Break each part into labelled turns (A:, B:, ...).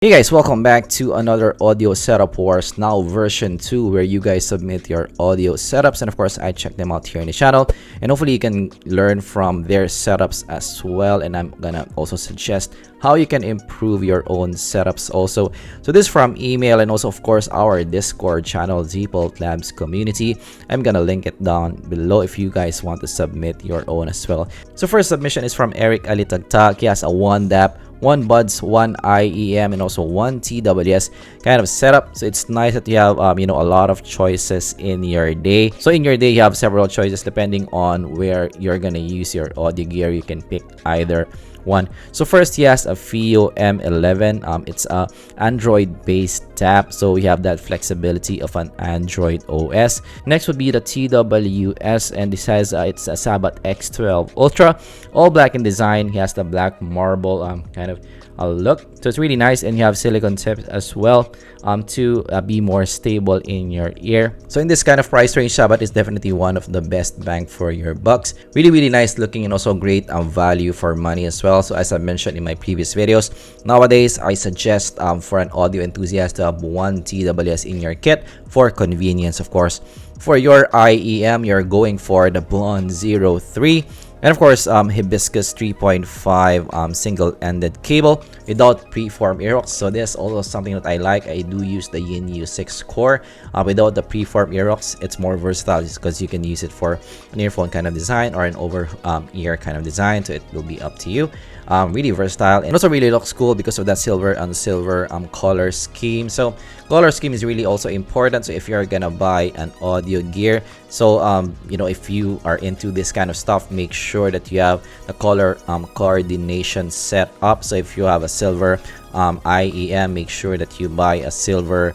A: Hey guys, welcome back to another audio setup wars, now version 2, where you guys submit your audio setups, and of course I check them out here in the channel, and hopefully you can learn from their setups as well. And I'm gonna also suggest how you can improve your own setups also. So this is from email, and also of course our Discord channel, zpolt labs community. I'm gonna link it down below if you guys want to submit your own as well. So first submission is from ERICK ALITAGTAG. He has a 1 DAP, 1 buds, 1 IEM, and also 1 TWS kind of setup. So it's nice that you have a lot of choices in your day. So in your day you have several choices depending on where you're gonna use your audio gear. You can pick either one. So first he has a FIO M11. It's a Android based tab, so we have that flexibility of an Android OS. Next would be the TWS, and this has it's a Sabat X12 Ultra, all black in design. He has the black marble kind of look, so it's really nice, and you have silicone tips as well to be more stable in your ear. So in this kind of price range, Sabat is definitely one of the best bang for your bucks. Really nice looking, and also great value for money as well. So as I mentioned in my previous videos, nowadays I suggest for an audio enthusiast to have 1 TWS in your kit for convenience. Of course, for your IEM, you're going for the Blonde 03. And of course, Hibiscus 3.5 single-ended cable without preform ear hooks. So this is also something that I like. I do use the Yin U6 core without the preform ear hooks. It's more versatile because you can use it for an earphone kind of design or an over-ear kind of design. So it will be up to you. Really versatile, and also really looks cool because of that silver on silver color scheme. So color scheme is really also important. So if you're gonna buy an audio gear, so if you are into this kind of stuff, make sure that you have the color coordination set up. So if you have a silver IEM, make sure that you buy a silver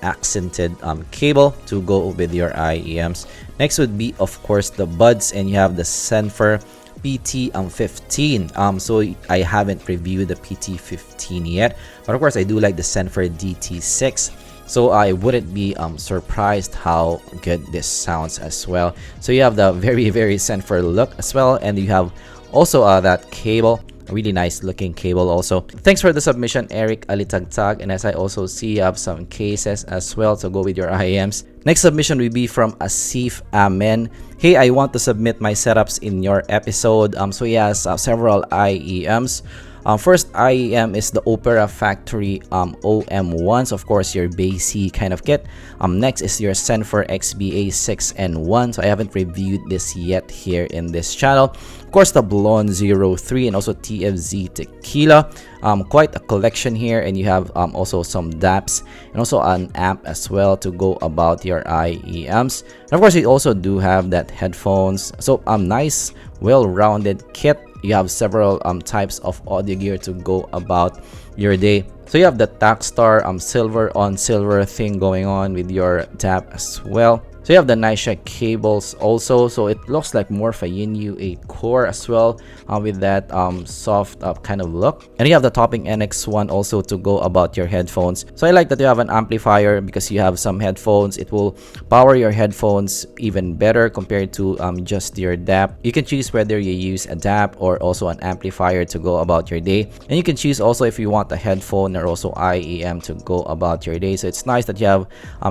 A: accented cable to go with your IEMs. Next would be of course the buds, and you have the Senfer PT15. So I haven't reviewed the PT15 yet, but of course I do like the Senfer DT6. So I wouldn't be surprised how good this sounds as well. So you have the very Senfer look as well, and you have also that cable, a really nice looking cable also. Thanks for the submission, ERICK ALITAGTAG. And as I also see, you have some cases as well to go with your IEMs. Next submission will be from Asif Amen. Hey, I want to submit my setups in your episode. So he has several IEMs. First IEM is the Opera Factory OM1s, of course your bassy kind of kit. Next is your Senfer XBA6N1. So I haven't reviewed this yet here in this channel. Of course the Blonde 03, and also TFZ Tequila. Quite a collection here, and you have also some DAPs and also an amp as well to go about your IEMs. And of course you also do have that headphones. So nice well-rounded kit. You have several types of audio gear to go about your day. So you have the Takstar silver on silver thing going on with your DAP as well. So you have the Nishek cables also. So it looks like more of a Yin U8 core as well with that soft kind of look. And you have the Topping NX1 also to go about your headphones. So I like that you have an amplifier because you have some headphones. It will power your headphones even better compared to just your DAP. You can choose whether you use a DAP or also an amplifier to go about your day. And you can choose also if you want a headphone or also IEM to go about your day. So it's nice that you have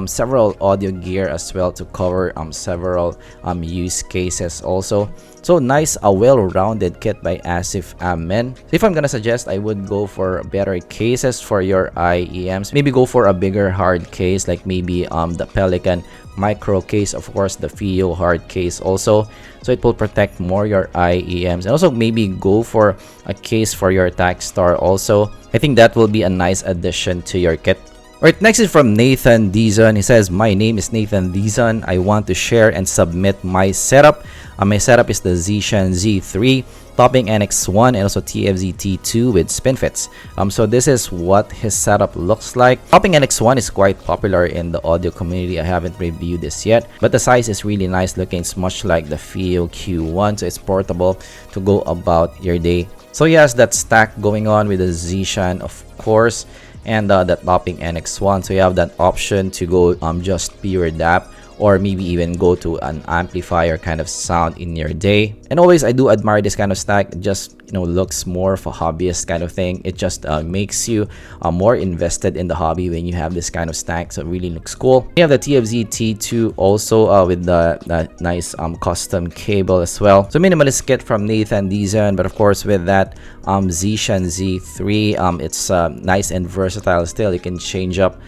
A: several audio gear as well to cover several use cases also. So nice, a well-rounded kit by Asif Amen. So if I'm gonna suggest, I would go for better cases for your IEMs. Maybe go for a bigger hard case, like maybe the Pelican micro case, of course the FIO hard case also, so it will protect more your IEMs. And also maybe go for a case for your Takstar also. I think that will be a nice addition to your kit. Alright, next is from Nathan DIZON. He says, my name is Nathan DIZON. I want to share and submit my setup. My setup is the Zishan Z3, Topping NX1, and also TFZ T2 with SpinFits. So this is what his setup looks like. Topping NX1 is quite popular in the audio community. I haven't reviewed this yet, but the size is really nice looking. It's much like the FIO Q1, so it's portable to go about your day. So he has that stack going on with the Zishan, of course, and the Topping NX1. So you have that option to go just pure DAP or maybe even go to an amplifier kind of sound in your day. And always, I do admire this kind of stack. It just, you know, looks more of a hobbyist kind of thing. It just makes you more invested in the hobby when you have this kind of stack. So it really looks cool. You have the TFZ T2 also with the nice custom cable as well. So minimalist kit from Nathan DIZON, but of course with that Zishan Z3, it's nice and versatile still. You can change up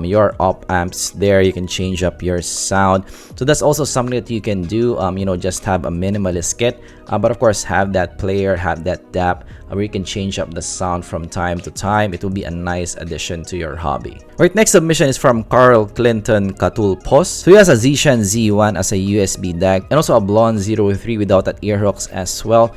A: your op amps there, you can change up your sound. So that's also something that you can do, you know, just have a minimalist kit, but of course have that player, have that DAP where you can change up the sound from time to time. It will be a nice addition to your hobby. Right, next submission is from Carl Clinton CATULPOS. So he has a Zishan Z1 as a USB DAC and also a Blonde 03 without that ear hooks as well.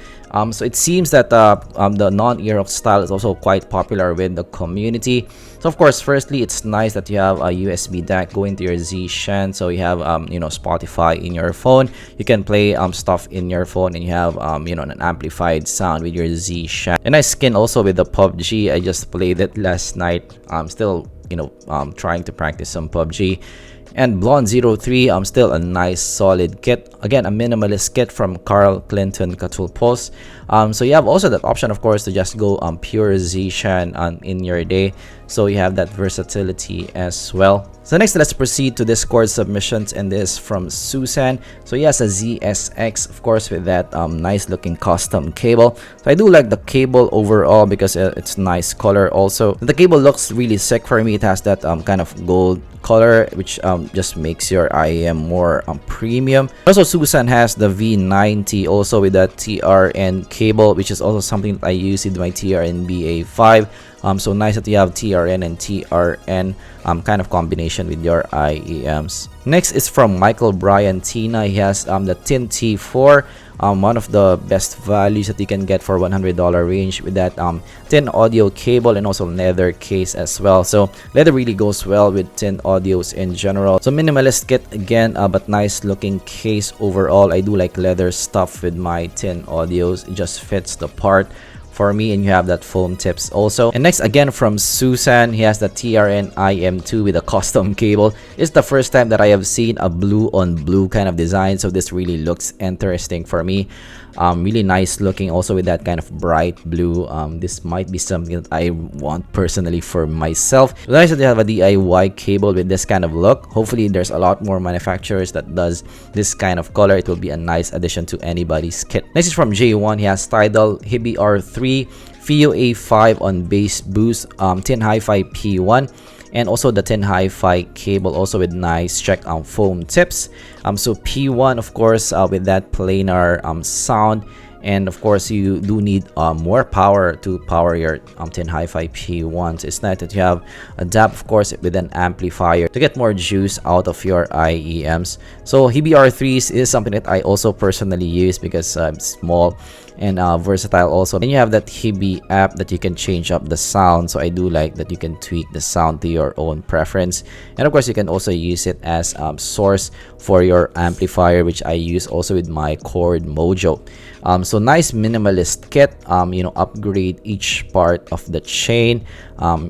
A: So it seems that the non-ear hook style is also quite popular with the community. So of course, firstly, it's nice that you have a USB DAC going to your Zishan. So you have you know, Spotify in your phone. You can play stuff in your phone, and you have you know, an amplified sound with your Zishan. A nice skin also with the PUBG. I just played it last night. I'm still, you know, trying to practice some PUBG. And Blonde 03, still a nice solid kit. Again, a minimalist kit from Carl Clinton CATULPOS. So you have also that option, of course, to just go pure Zishan in your day. So you have that versatility as well. So next, let's proceed to Discord submissions, and this from Susan. So he has a ZSX, of course, with that nice looking custom cable. So I do like the cable overall because it's nice color also. The cable looks really sick for me. It has that kind of gold color, which just makes your IEM more premium. Also, Susan has the V90 also with that TRN cable, which is also something that I use with my TRN BA5. So nice that you have TRN and TRN kind of combination with your IEMs. Next is from Michael Brian Tina. He has the TIN T4, one of the best values that you can get for $100 range with that TIN audio cable and also leather case as well. So leather really goes well with TIN audios in general. So minimalist kit again, but nice looking case overall. I do like leather stuff with my TIN audios. It just fits the part for me, and you have that foam tips also. And next, again from Susan, he has the TRN IM2 with a custom cable. It's the first time that I have seen a blue on blue kind of design, so this really looks interesting for me. Really nice looking also with that kind of bright blue. This might be something that I want personally for myself. But nice that they have a DIY cable with this kind of look. Hopefully there's a lot more manufacturers that does this kind of color. It will be a nice addition to anybody's kit. Next is from J1. He has Tidal Hibby R3, FIO A5 on bass boost, Tin Hi-Fi P1, and also the Tin Hi-Fi cable also with nice check foam tips. So P1, of course, with that planar sound, and of course you do need more power to power your Tin Hi-Fi P1. So it's nice that you have a DAP, of course, with an amplifier to get more juice out of your IEMs. So Hibby R3s is something that I also personally use because it's small and versatile also. And you have that Hibby app that you can change up the sound. So I do like that you can tweak the sound to your own preference. And of course, you can also use it as source for your amplifier, which I use also with my Chord Mojo. So nice minimalist kit. You know, upgrade each part of the chain.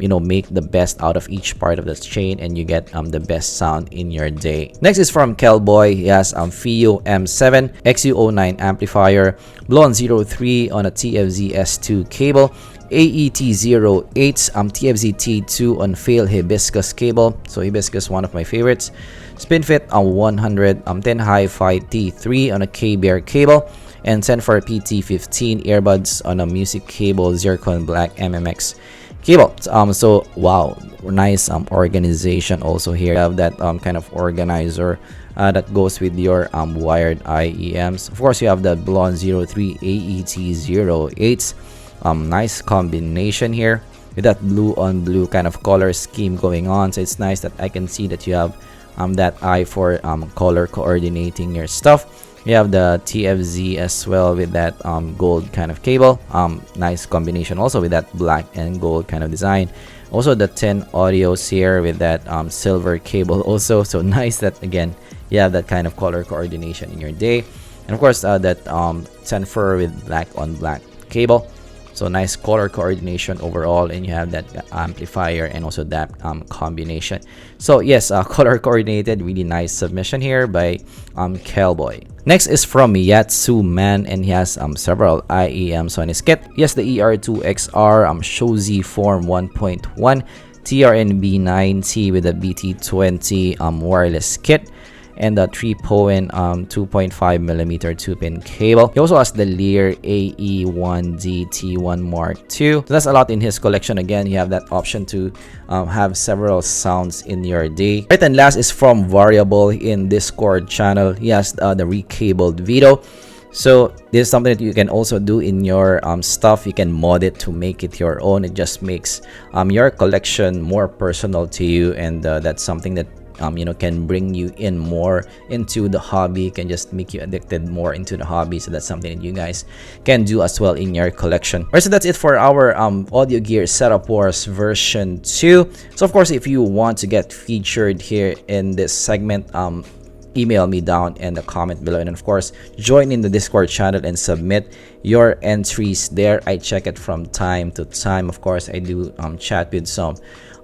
A: You know, make the best out of each part of the chain, and you get the best sound in your day. Next is from KELBOY. He has FIO M7 XU09 amplifier, Blonde 03 on a TFZ S2 cable, AET08 TFZ T2 on Fail Hibiscus cable. So Hibiscus, one of my favorites. SpinFit 100 Tin Hi-Fi T3 on a K-Bear cable, and Senfor PT15 earbuds on a music cable, Zircon Black MMX cable. So wow, nice organization also here. You have that kind of organizer that goes with your wired IEMs. Of course, you have the Blonde 03 AET08. Nice combination here with that blue on blue kind of color scheme going on. So it's nice that I can see that you have that eye for color coordinating your stuff. You have the TFZ as well with that gold kind of cable. Nice combination also with that black and gold kind of design. Also the 10 audios here with that silver cable also. So nice that again you have that kind of color coordination in your day. And of course that Senfor with black on black cable. So nice color coordination overall, and you have that amplifier and also that combination. So yes, color coordinated, really nice submission here by KELBOY. Next is from YATSUMAN, and he has several IEMs on his kit. Yes, the ER2XR Shozi Form 1.1 TRNB90 with a BT20 wireless kit, and the 3-pin 2.5mm 2-pin cable. He also has the Lear AE1DT1 Mark II. So that's a lot in his collection. Again, you have that option to have several sounds in your day. Right, and last is from Variable in Discord channel. He has the recabled Vito. So this is something that you can also do in your stuff. You can mod it to make it your own. It just makes your collection more personal to you, and that's something that can bring you in more into the hobby, can just make you addicted more into the hobby. So that's something that you guys can do as well in your collection. Alright, so that's it for our audio gear setup wars version 2. So of course, if you want to get featured here in this segment, email me down in the comment below, and of course join in the Discord channel and submit your entries there. I check it from time to time. Of course, I do chat with some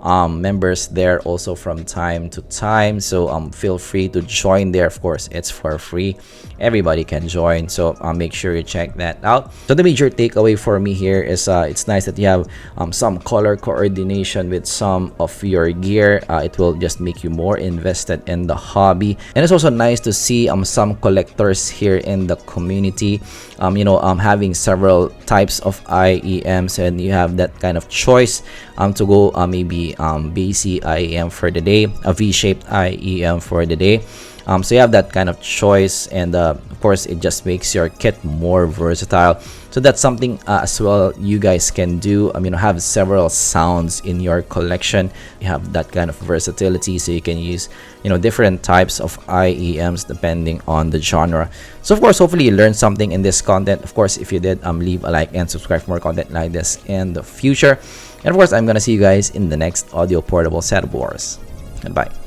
A: members there also from time to time, so feel free to join there. Of course, it's for free, everybody can join, so make sure you check that out. So the major takeaway for me here is it's nice that you have some color coordination with some of your gear. It will just make you more invested in the hobby, and it's also nice to see some collectors here in the community having several types of IEMs, and you have that kind of choice to go maybe basic IEM for the day, a V-shaped IEM for the day. So you have that kind of choice, and of course it just makes your kit more versatile. So that's something as well you guys can do. Have several sounds in your collection. You have that kind of versatility, so you can use different types of IEMs depending on the genre. So of course, hopefully you learned something in this content. Of course, if you did, leave a like and subscribe for more content like this in the future. And of course, I'm gonna see you guys in the next audio portable setup wars. Goodbye.